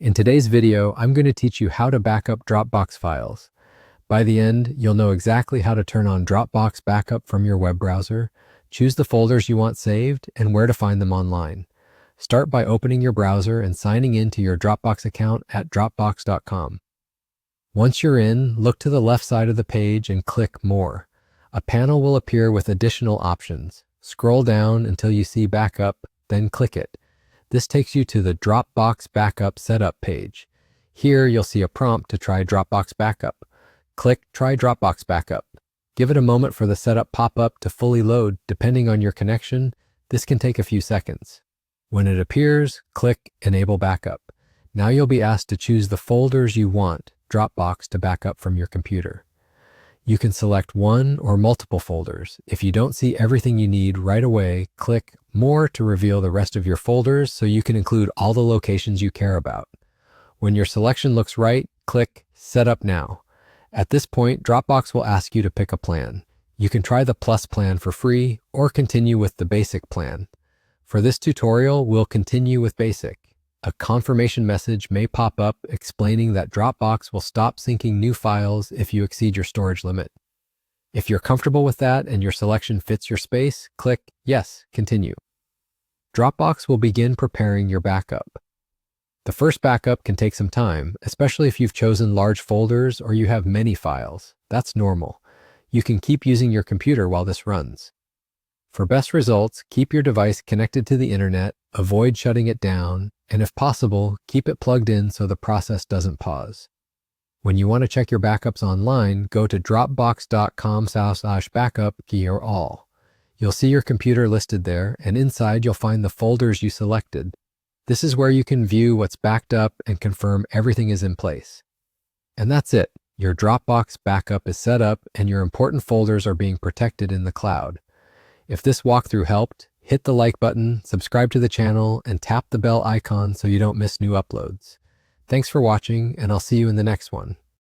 In today's video, I'm going to teach you how to back up Dropbox files. By the end, you'll know exactly how to turn on Dropbox Backup from your web browser, choose the folders you want saved, and where to find them online. Start by opening your browser and signing in to your Dropbox account at dropbox.com. Once you're in, look to the left side of the page and click More. A panel will appear with additional options. Scroll down until you see Backup, then click it. This takes you to the Dropbox Backup Setup page. Here, you'll see a prompt to try Dropbox Backup. Click Try Dropbox Backup. Give it a moment for the setup pop-up to fully load. Depending on your connection, this can take a few seconds. When it appears, click Enable Backup. Now you'll be asked to choose the folders you want Dropbox to back up from your computer. You can select one or multiple folders. If you don't see everything you need right away, click More to reveal the rest of your folders so you can include all the locations you care about. When your selection looks right, click Set Up Now. At this point, Dropbox will ask you to pick a plan. You can try the Plus plan for free or continue with the Basic plan. For this tutorial, we'll continue with Basic. A confirmation message may pop up explaining that Dropbox will stop syncing new files if you exceed your storage limit. If you're comfortable with that and your selection fits your space, click Yes, Continue. Dropbox will begin preparing your backup. The first backup can take some time, especially if you've chosen large folders or you have many files. That's normal. You can keep using your computer while this runs. For best results, keep your device connected to the internet, avoid shutting it down, and if possible, keep it plugged in so the process doesn't pause. When you want to check your backups online, go to dropbox.com/backup or all. You'll see your computer listed there, and inside you'll find the folders you selected. This is where you can view what's backed up and confirm everything is in place. And that's it. Your Dropbox backup is set up and your important folders are being protected in the cloud. If this walkthrough helped, hit the like button, subscribe to the channel, and tap the bell icon so you don't miss new uploads. Thanks for watching, and I'll see you in the next one.